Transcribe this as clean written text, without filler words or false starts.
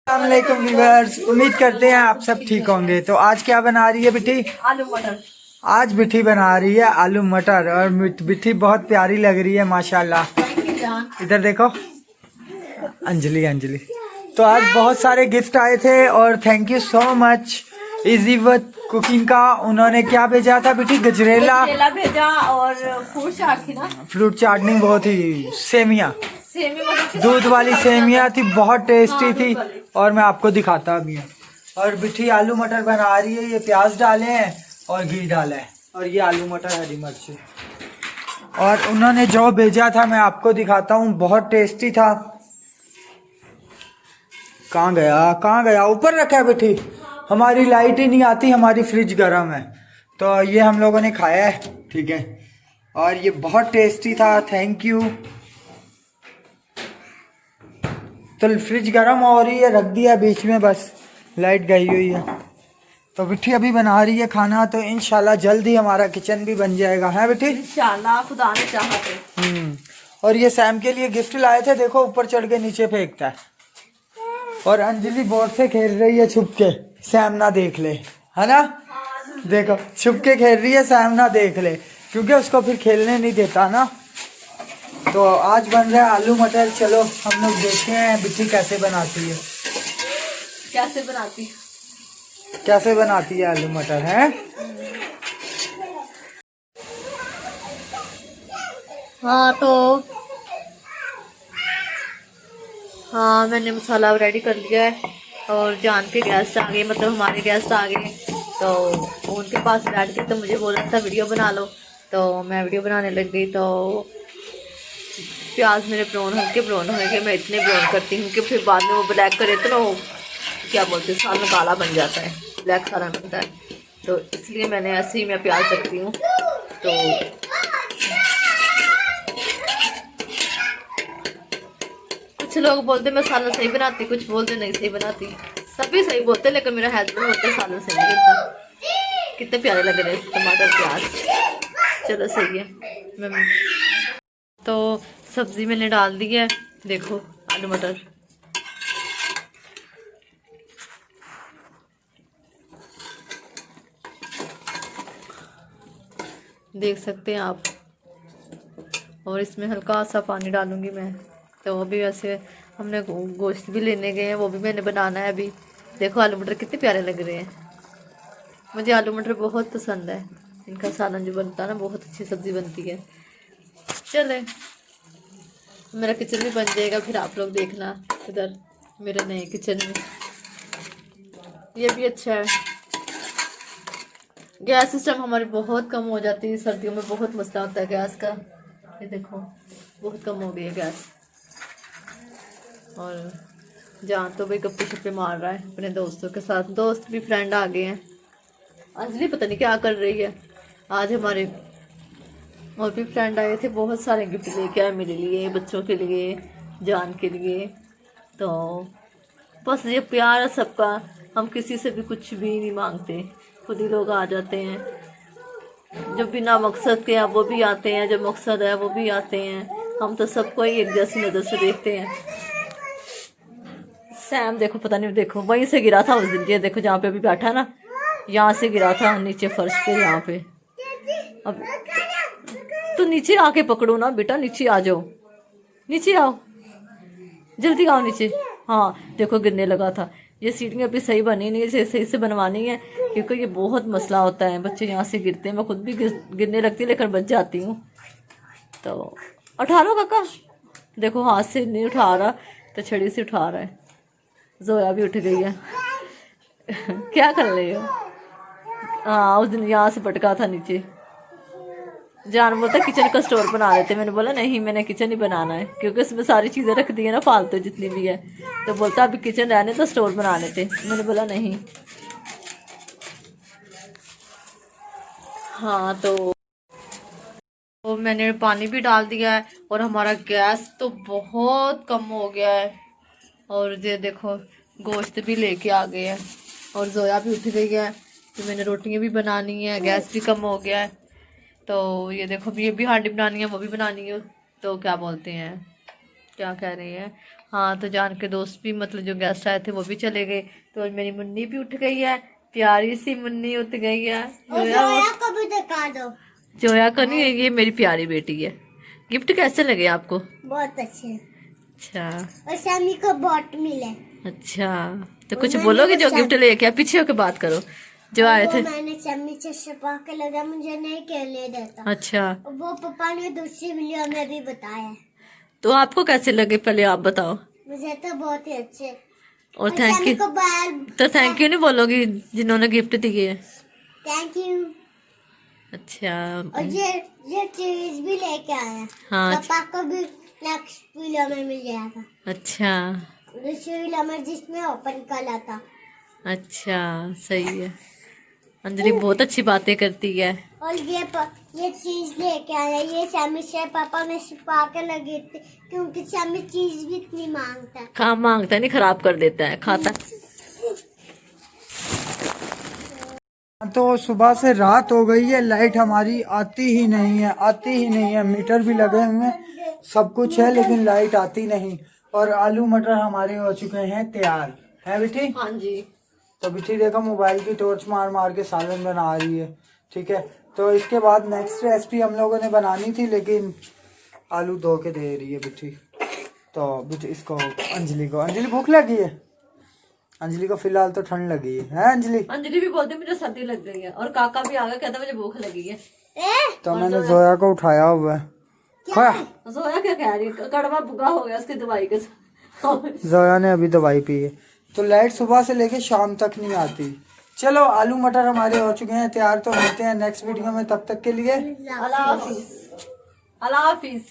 अस्सलामुअलैकुम व्यूअर्स, उम्मीद करते हैं आप सब ठीक होंगे। तो आज क्या बना रही है बिठी? आलू मटर। आज बिठी बना रही है आलू मटर और बिठी बहुत प्यारी लग रही है माशाल्लाह। इधर देखो अंजलि अंजलि। तो आज बहुत सारे गिफ्ट आए थे और thank you so much easy with cooking का। उन्होंने क्या भेजा था बिठी? गजरेला भेजा और फ्रूट चाट थी ना, फ्रूट चाटनी बहुत ही सेमिया सेमी दूध वाली सेमिया थी, बहुत टेस्टी थी और मैं आपको दिखाता भी हूँ। और बिठी आलू मटर बना रही है, ये प्याज डाले हैं और घी डाला है और ये आलू मटर हरी मिर्ची। और उन्होंने जो भेजा था मैं आपको दिखाता हूँ, बहुत टेस्टी था। कहाँ गया? ऊपर रखा है बिठी। हमारी लाइट ही नहीं आती, हमारी फ्रिज गर्म है। तो ये हम लोगों ने खाया है, ठीक है। और ये बहुत टेस्टी था, थैंक यू। तो फ्रिज गर्म हो रही है, रख दिया बीच में, बस लाइट गई हुई है। तो बिट्ठी अभी बना रही है खाना, तो इंशाल्लाह जल्दी हमारा किचन भी बन जाएगा, है बिट्ठी? इंशाल्लाह, खुदा ने चाहा तो। और ये सैम के लिए गिफ्ट लाए थे, देखो ऊपर चढ़ के नीचे फेंकता है। और अंजलि बोर्ड से खेल रही है छुप के, सैम ना देख ले, है ना? देखो छुप के खेल रही है, सैम ना देख ले, क्योंकि उसको फिर खेलने नहीं देता ना। तो आज बन रहा है आलू मटर। चलो हम लोग देखते हैं बिट्ठी कैसे बनाती है। कैसे बनाती है आलू मटर, है? हाँ, मैंने मसाला रेडी कर लिया है और जान के गेस्ट आ गए, मतलब हमारे गेस्ट आ गए। तो उनके पास बैठ के तो मुझे बोला था वीडियो बना लो, तो मैं वीडियो बनाने लग गई। तो प्याज मेरे हल्के ब्राउन हो गए। मैं इतने ब्राउन करती हूँ कि फिर बाद में वो ब्लैक करे तो ना वो क्या बोलते हैं, साल में काला बन जाता है, ब्लैक सारा बनता है। तो इसलिए मैंने ऐसे ही मैं प्याज रखती हूँ। तो कुछ लोग बोलते मैं सालन सही बनाती, कुछ बोलते नहीं सही बनाती। सभी सही बोलते, लेकिन मेरा हस्बैंड बोलते सालन सही नहीं बनता। कितने प्यारे लग रहे हैं टमाटर प्याज। चलो सही है। मैं तो सब्जी मैंने डाल दी है, देखो आलू मटर। देख सकते हैं आप। और इसमें हल्का सा पानी डालूंगी मैं। तो अभी वैसे हमने गोश्त भी लेने गए हैं, वो भी मैंने बनाना है अभी। देखो आलू मटर कितने प्यारे लग रहे हैं। मुझे आलू मटर बहुत पसंद है, इनका सालन जो बनता है ना, बहुत अच्छी सब्जी बनती है। चले मेरा किचन भी बन जाएगा, फिर आप लोग देखना इधर मेरे नए किचन में। ये भी अच्छा है। गैस सिस्टम हमारी बहुत कम हो जाती है सर्दियों में, बहुत मसला होता है गैस का। ये देखो बहुत कम हो गई है गैस। और जहाँ तो भाई गप्पे शप्पे मार रहा है अपने दोस्तों के साथ। दोस्त भी फ्रेंड आ गए हैं। अंजलि पता नहीं क्या कर रही है। आज हमारे और भी फ्रेंड आए थे, बहुत सारे गिफ्ट लेके आए मेरे लिए, बच्चों के लिए, जान के लिए। तो बस ये प्यार है सबका, हम किसी से भी कुछ भी नहीं मांगते, खुद ही लोग आ जाते हैं। जो बिना मकसद के हैं वो भी आते हैं, जो मकसद है वो भी आते हैं। हम तो सबको ही एक जैसी नज़र से देखते हैं। सैम देखो, पता नहीं, देखो वहीं से गिरा था उस दिन। ये देखो जहाँ पे अभी बैठा ना, यहाँ से गिरा था नीचे फर्श पे, यहाँ पे। अब तो नीचे आके पकड़ो ना बेटा, नीचे आ जाओ, नीचे आओ, जल्दी आओ नीचे। हाँ देखो गिरने लगा था। ये सीढ़ियाँ अभी सही बनी नहीं, इसे सही से बनवानी है, क्योंकि ये बहुत मसला होता है, बच्चे यहाँ से गिरते हैं। मैं खुद भी गिरने लगती लेकिन बच जाती हूँ। तो उठा लो काका, देखो हाथ से नहीं उठा रहा तो छड़ी से उठा रहा है। जोया भी उठ गई है। क्या कर रहे हो? हाँ उस दिन यहाँ से पटका था नीचे। जान बोलता किचन का स्टोर बना लेते, मैंने बोला नहीं, मैंने किचन ही बनाना है, क्योंकि उसमें सारी चीज़ें रख दी है ना फालतू जितनी भी है। तो बोलता अभी किचन रहने तो स्टोर बना लेते। मैंने बोला नहीं। हाँ तो मैंने पानी भी डाल दिया है और हमारा गैस तो बहुत कम हो गया है। और ये देखो गोश्त भी लेके आ गए हैं और जोया भी उठ गई है। तो मैंने रोटियाँ भी बनानी है, गैस भी कम हो गया है। तो ये देखो ये भी हांडी बनानी है, वो भी बनानी है। तो क्या बोलते हैं, क्या कह रहे हैं, हाँ तो जान के दोस्त भी मतलब जो गेस्ट आए थे वो भी चले गए, तो मेरी मुन्नी भी उठ गई है, प्यारी सी मुन्नी उठ गई है। जोया को भी दिखा दो। जोया को नहीं, ये मेरी प्यारी बेटी है। गिफ्ट कैसे लगे आपको? बहुत अच्छे। अच्छा और शामी को बॉट मिले। अच्छा, तो कुछ बोलोगे जो गिफ्ट लेके आए? पीछे होके बात करो। जो आए थे, मैंने शमी से छुपा के लगा, मुझे नहीं खेलने देता। अच्छा वो पापा ने दूसरी वीडियो में भी बताया। तो आपको कैसे लगे पहले आप बताओ। मुझे तो बहुत ही अच्छे। और थैंक शमी यू, को बाल। तो थैंक यू नहीं बोलोगी जिन्होंने गिफ्ट दिए? Thank you. अच्छा और ये चीज भी लेके आया। हाँ पापा को भी नेक्स्ट वीडियो में मिल गया था। अच्छा दूसरी वीडियो में जिसमें ओपन करा था। अच्छा सही है। अंजलि बहुत अच्छी बातें करती है। और ये चीज लेके आया, ये शमी से पापा ने छुपा के लगी थी, क्योंकि शमी चीज भी इतनी मांगता है। काम मांगता है, नहीं खराब कर देता है, खाता। तो सुबह से रात हो गई है, लाइट हमारी आती ही नहीं है। मीटर भी लगे हुए हैं, सब कुछ है, लेकिन लाइट आती नहीं। और आलू मटर हमारे हो चुके हैं तैयार, है बेटी? हाँ जी। तो बेटी देखो मोबाइल की टॉर्च मार मार के सालन बना रही है, ठीक है। तो इसके बाद नेक्स्ट रेसिपी हम लोगों ने बनानी थी, लेकिन आलू धो के दे रही है बेटी। तो बेटी इसको अंजलि भूख लगी है। अंजलि को फिलहाल तो ठंड लगी है अंजलि? अंजलि भी बोलती मुझे सर्दी लग गई है, और काका भी आ गया, कहता मुझे भूख लगी है। तो मैंने जोया को उठाया हुआ है। खोया जोया क्या कह रही है? कड़वा बुगा हो गया उसकी दवाई के साथ। जोया ने अभी दवाई पी है। तो लाइट सुबह से लेके शाम तक नहीं आती। चलो आलू मटर हमारे हो चुके हैं तैयार, तो मिलते हैं नेक्स्ट वीडियो में, तब तक के लिए अल्लाह हाफिज। अल्लाह हाफिज।